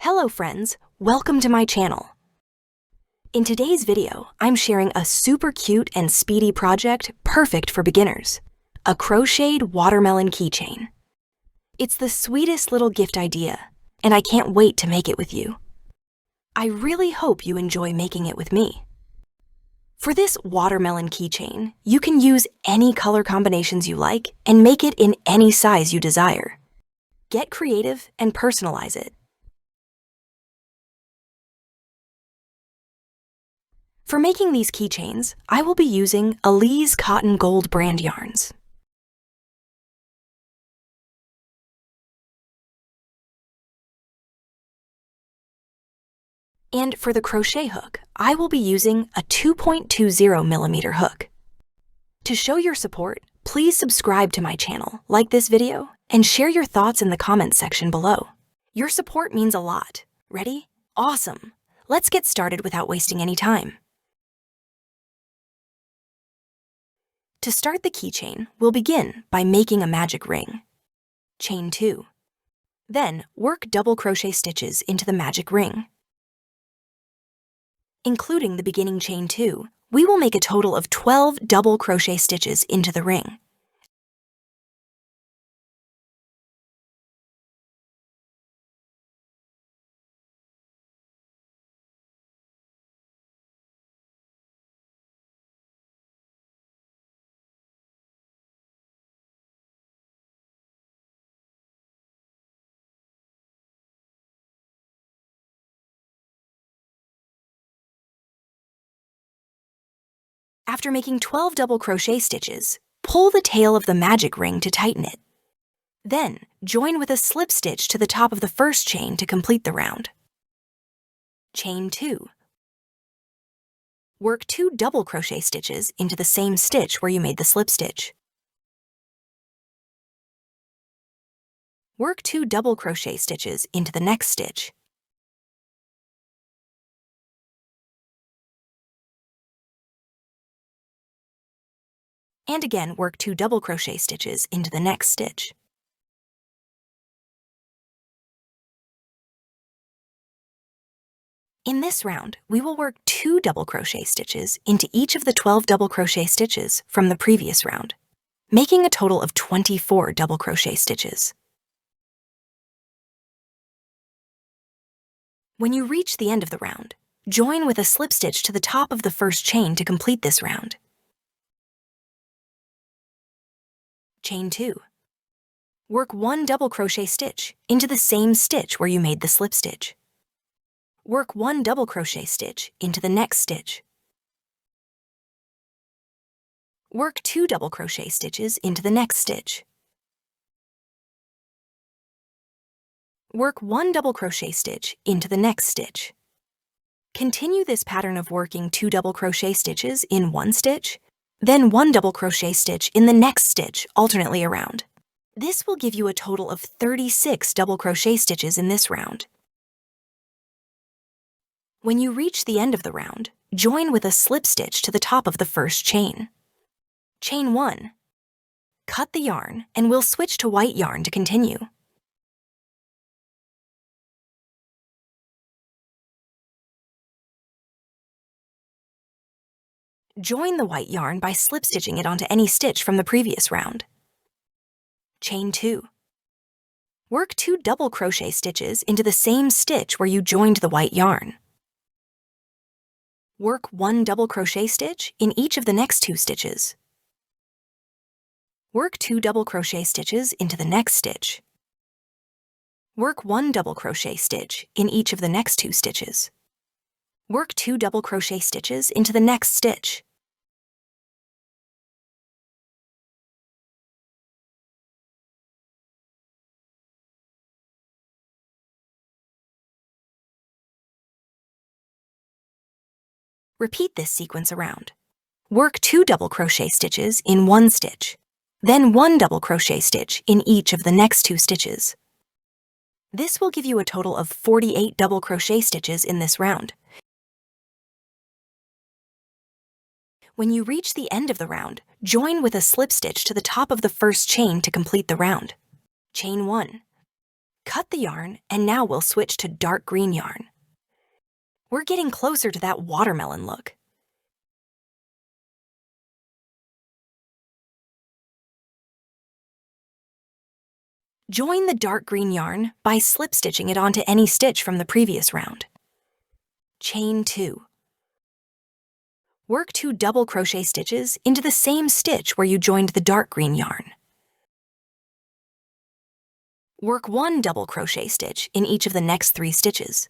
Hello friends, welcome to my channel. In today's video, I'm sharing a super cute and speedy project perfect for beginners, a crocheted watermelon keychain. It's the sweetest little gift idea, and I can't wait to make it with you. I really hope you enjoy making it with me. For this watermelon keychain, you can use any color combinations you like and make it in any size you desire. Get creative and personalize it. For making these keychains, I will be using Elise Cotton Gold brand yarns. And for the crochet hook, I will be using a 2.20mm hook. To show your support, please subscribe to my channel, like this video, and share your thoughts in the comments section below. Your support means a lot. Ready? Awesome! Let's get started without wasting any time. To start the keychain, we'll begin by making a magic ring. Chain 2. Then, work double crochet stitches into the magic ring. Including the beginning chain 2, we will make a total of 12 double crochet stitches into the ring. After making 12 double crochet stitches, pull the tail of the magic ring to tighten it. Then, join with a slip stitch to the top of the first chain to complete the round. Chain 2. Work 2 double crochet stitches into the same stitch where you made the slip stitch. Work 2 double crochet stitches into the next stitch. And again, work 2 double crochet stitches into the next stitch. In this round, we will work 2 double crochet stitches into each of the 12 double crochet stitches from the previous round, making a total of 24 double crochet stitches. When you reach the end of the round, join with a slip stitch to the top of the first chain to complete this round. Chain 2. Work 1 double crochet stitch into the same stitch where you made the slip stitch. Work 1 double crochet stitch into the next stitch. Work 2 double crochet stitches into the next stitch. Work 1 double crochet stitch into the next stitch. Continue this pattern of working 2 double crochet stitches in one stitch, then 1 double crochet stitch in the next stitch alternately around. This will give you a total of 36 double crochet stitches in this round. When you reach the end of the round, join with a slip stitch to the top of the first chain. Chain 1. Cut the yarn and we'll switch to white yarn to continue. Join the white yarn by slip stitching it onto any stitch from the previous round. Chain 2. Work 2 double crochet stitches into the same stitch where you joined the white yarn. Work 1 double crochet stitch in each of the next 2 stitches. Work 2 double crochet stitches into the next stitch. Work 1 double crochet stitch in each of the next 2 stitches. Work 2 double crochet stitches into the next stitch. Repeat this sequence around. Work 2 double crochet stitches in one stitch, then 1 double crochet stitch in each of the next 2 stitches. This will give you a total of 48 double crochet stitches in this round. When you reach the end of the round, join with a slip stitch to the top of the first chain to complete the round. Chain 1. Cut the yarn, and now we'll switch to dark green yarn. We're getting closer to that watermelon look. Join the dark green yarn by slip stitching it onto any stitch from the previous round. Chain 2. Work 2 double crochet stitches into the same stitch where you joined the dark green yarn. Work 1 double crochet stitch in each of the next 3 stitches.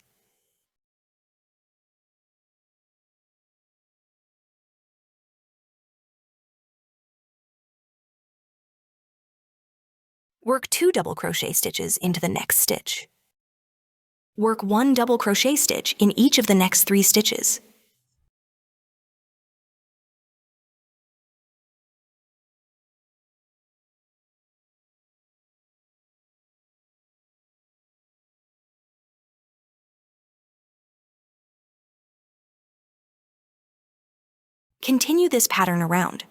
Work 2 double crochet stitches into the next stitch. Work 1 double crochet stitch in each of the next 3 stitches. Continue this pattern around.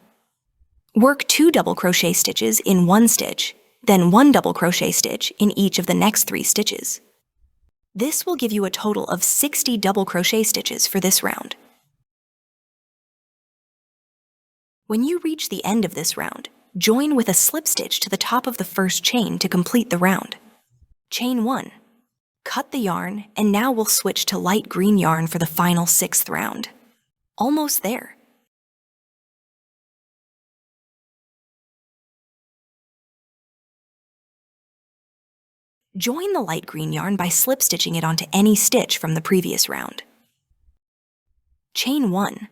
Work 2 double crochet stitches in one stitch, then 1 double crochet stitch in each of the next 3 stitches. This will give you a total of 60 double crochet stitches for this round. When you reach the end of this round, join with a slip stitch to the top of the first chain to complete the round. Chain 1. Cut the yarn, and now we'll switch to light green yarn for the final 6th round. Almost there. Join the light green yarn by slip stitching it onto any stitch from the previous round. Chain 1.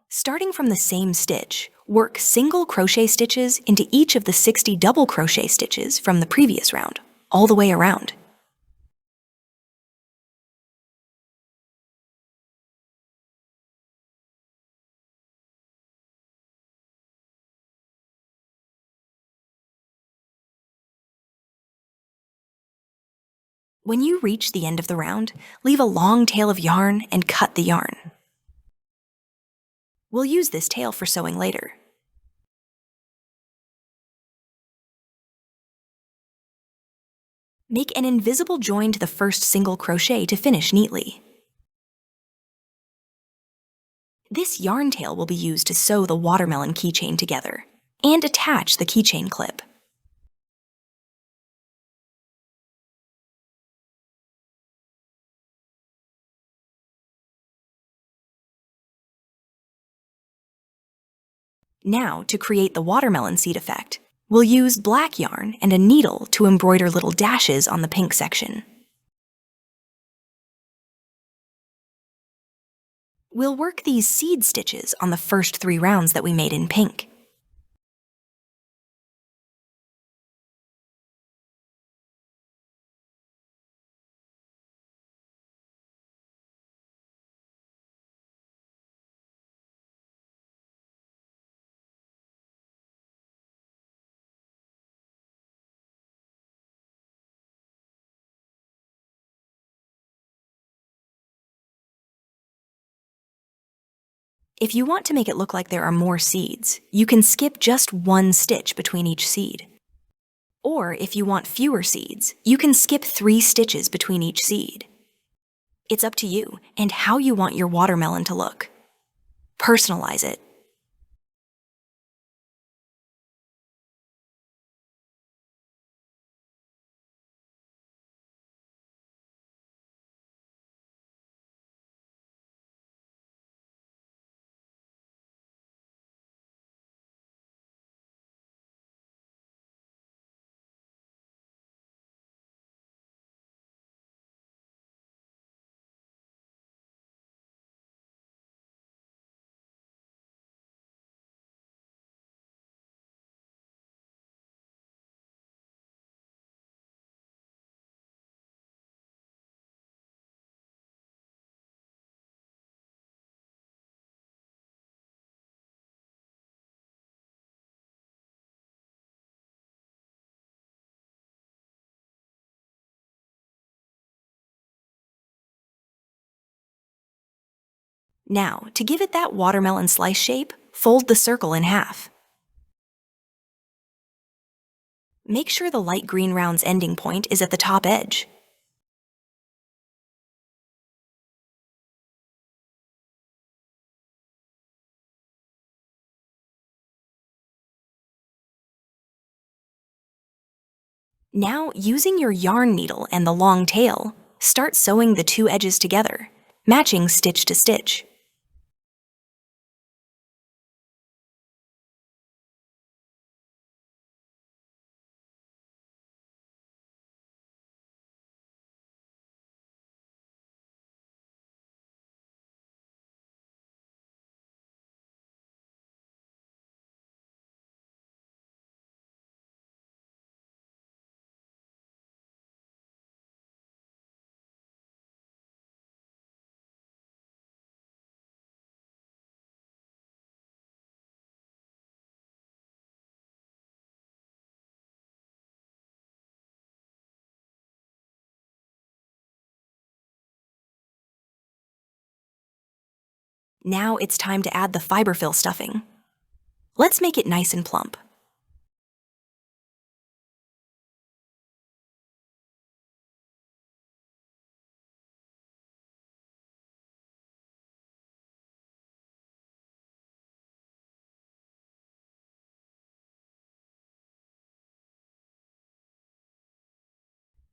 Starting from the same stitch, work single crochet stitches into each of the 60 double crochet stitches from the previous round, all the way around. When you reach the end of the round, leave a long tail of yarn and cut the yarn. We'll use this tail for sewing later. Make an invisible join to the first single crochet to finish neatly. This yarn tail will be used to sew the watermelon keychain together and attach the keychain clip. Now, to create the watermelon seed effect, we'll use black yarn and a needle to embroider little dashes on the pink section. We'll work these seed stitches on the first 3 rounds that we made in pink. If you want to make it look like there are more seeds, you can skip just 1 stitch between each seed. Or if you want fewer seeds, you can skip 3 stitches between each seed. It's up to you and how you want your watermelon to look. Personalize it. Now, to give it that watermelon slice shape, fold the circle in half. Make sure the light green round's ending point is at the top edge. Now, using your yarn needle and the long tail, start sewing the two edges together, matching stitch to stitch. Now it's time to add the fiberfill stuffing. Let's make it nice and plump.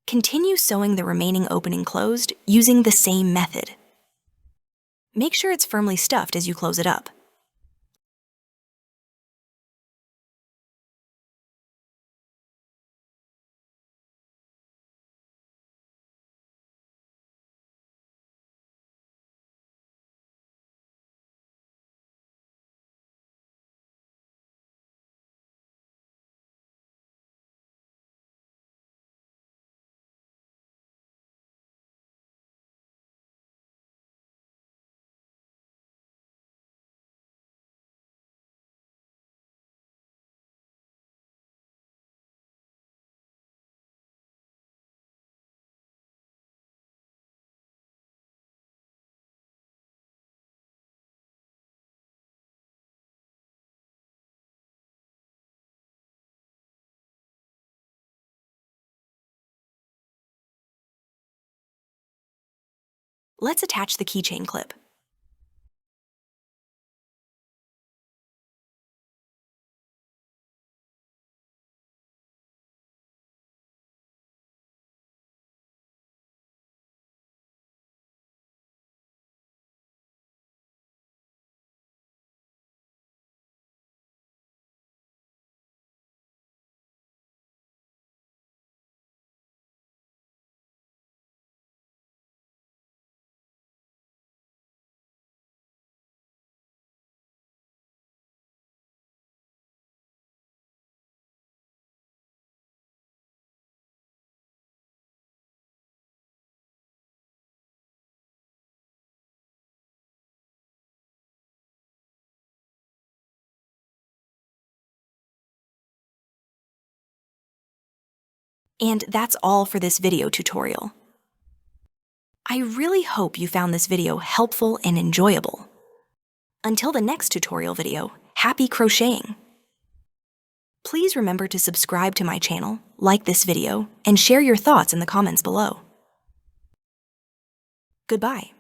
Continue sewing the remaining opening closed using the same method. Make sure it's firmly stuffed as you close it up. Let's attach the keychain clip. And that's all for this video tutorial. I really hope you found this video helpful and enjoyable. Until the next tutorial video, happy crocheting! Please remember to subscribe to my channel, like this video, and share your thoughts in the comments below. Goodbye.